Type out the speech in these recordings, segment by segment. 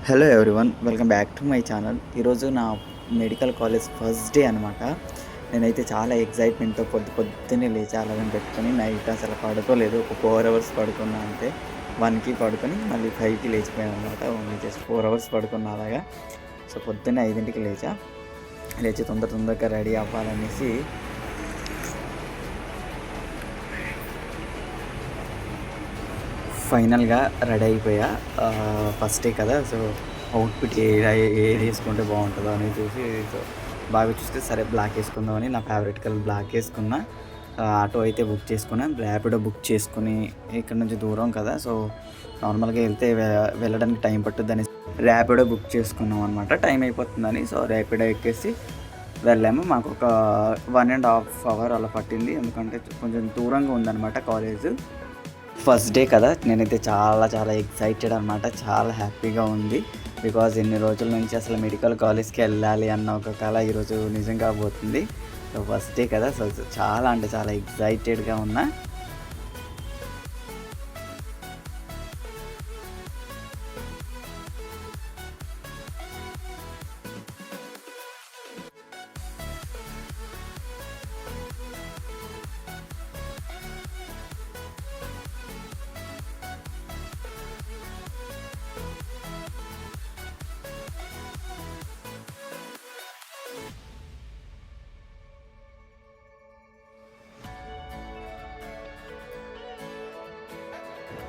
Hello everyone, welcome back to my channel. ఈరోజు నా medical college first day అనమాట. నేనైతే చాలా ఎక్సైట్మెంట్తో పొద్దున్నే లేచి అలారం పెట్టుకొని నైట్ అసలు పడుకోలేదు. ఒక 4 అవర్స్ పడుకున్నా అంతే. 1కి పడుకొని మళ్ళీ 5కి లేచిపోయాను అనమాట. ఓన్లీ జస్ట్ 4 అవర్స్ పడుకున్నా అలాగా. సో పొద్దున్నే 5కి లేచి తొందరగా రెడీ అవ్వాలనేసి ఫైనల్గా రెడీ అయిపోయా. ఫస్ట్ డే కదా, సో అవుట్ఫిట్ ఏది వేసుకుంటే బాగుంటుందో అని చూసి, సో బాగా చూస్తే సరే బ్లాక్ వేసుకుందామని నా ఫేవరెట్ కలర్ బ్లాక్ వేసుకున్నా. ఆటో అయితే బుక్ చేసుకున్నాను. ర్యాపిడో బుక్ చేసుకుని ఇక్కడ నుంచి దూరం కదా, సో నార్మల్గా వెళ్తే వెళ్ళడానికి టైం పట్టుద్దని ర్యాపిడో బుక్ చేసుకున్నాం అనమాట. టైం అయిపోతుందని సో ర్యాపిడో ఎక్కేసి వెళ్ళాము. మాకు ఒక 1.5 అవర్ అలా పట్టింది, ఎందుకంటే కొంచెం దూరంగా ఉందన్నమాట కాలేజ్. ఫస్ట్ డే కదా, నేనైతే చాలా ఎక్సైటెడ్ అనమాట. చాలా హ్యాపీగా ఉంది. బికాజ్ ఎన్ని రోజుల నుంచి అసలు మెడికల్ కాలేజ్కి వెళ్ళాలి అన్న ఒక కళ ఈరోజు నిజం కాబోతుంది. సో ఫస్ట్ డే కదా, సో చాలా అంటే చాలా ఎక్సైటెడ్గా ఉన్నా.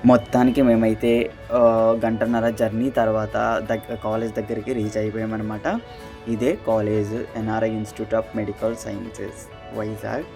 మొత్తానికి మేమైతే గంటన్నర జర్నీ తర్వాత కాలేజ్ దగ్గరికి రీచ్ అయిపోయామన్నమాట. ఇదే college, NRI institute of medical sciences, Vizag.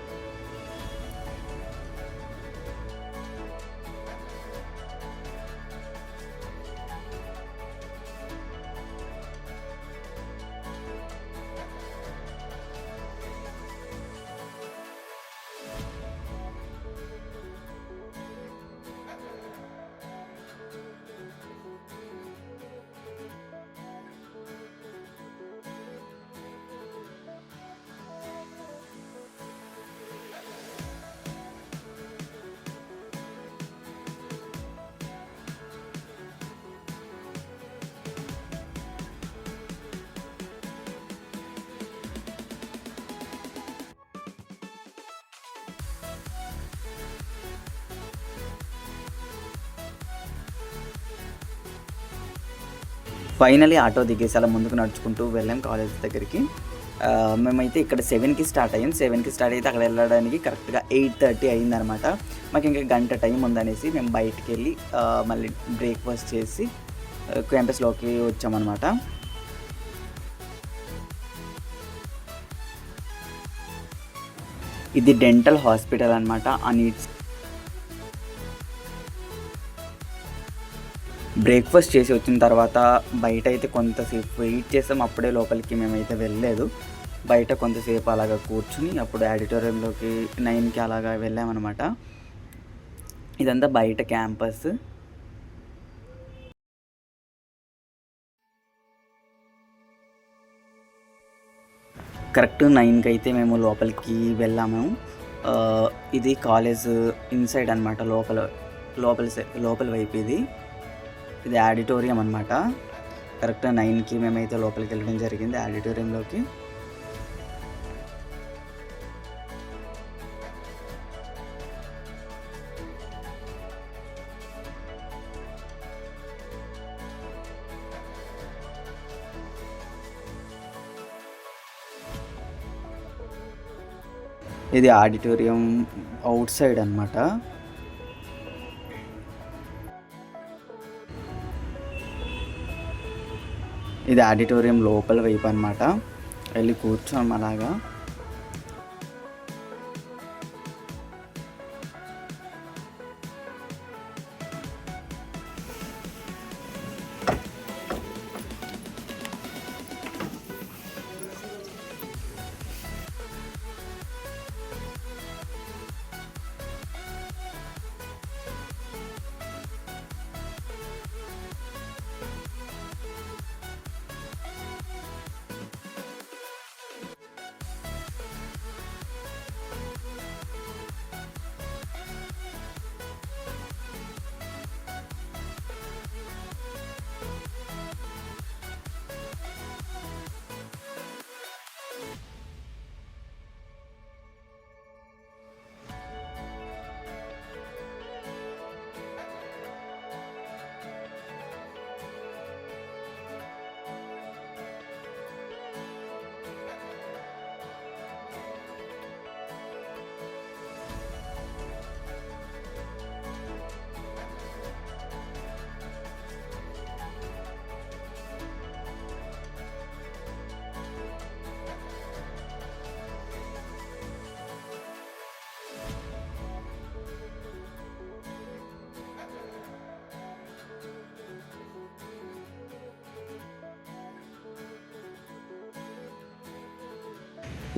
Finally auto దిగేసి అలా ముందుకు నడుచుకుంటూ వెళ్ళాం కాలేజ్ దగ్గరికి. మేమైతే ఇక్కడ 7కి స్టార్ట్ అయ్యాం. 7కి స్టార్ట్ అయితే అక్కడ వెళ్ళడానికి కరెక్ట్గా 8:30 అయిందనమాట. మాకు ఇంకా గంట టైం ఉందనేసి మేము బయటికి వెళ్ళి మళ్ళీ బ్రేక్ఫాస్ట్ చేసి క్యాంపస్లోకి వచ్చామన్నమాట. ఇది డెంటల్ హాస్పిటల్ అనమాట. బ్రేక్ఫాస్ట్ చేసి వచ్చిన తర్వాత బయట అయితే కొంతసేపు వెయిట్ చేసాం. అప్పుడే లోపలికి మేమైతే వెళ్ళలేదు. బయట కొంతసేపు అలాగా కూర్చుని అప్పుడు ఆడిటోరియంలోకి 9కి అలాగా వెళ్ళామన్నమాట. ఇదంతా బయట క్యాంపస్. కరెక్ట్ 9కి అయితే మేము లోపలికి వెళ్ళాము. ఇది కాలేజ్ ఇన్సైడ్ అనమాట, లోపల వైపు ఇది ఆడిటోరియం అనమాట. కరెక్ట్గా 9కి మేమైతే లోపలికి వెళ్ళడం జరిగింది ఆడిటోరియంలోకి. ఇది ఆడిటోరియం అవుట్ సైడ్ అనమాట. ఇది ఆడిటోరియం లోపల వైపు అనమాట. వెళ్ళి కూర్చోం అలాగా.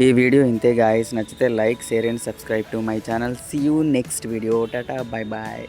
ఈ వీడియో ఇంతే గాయ్స్, నచ్చితే like, share and subscribe to my channel. See you next video. Tata, bye bye.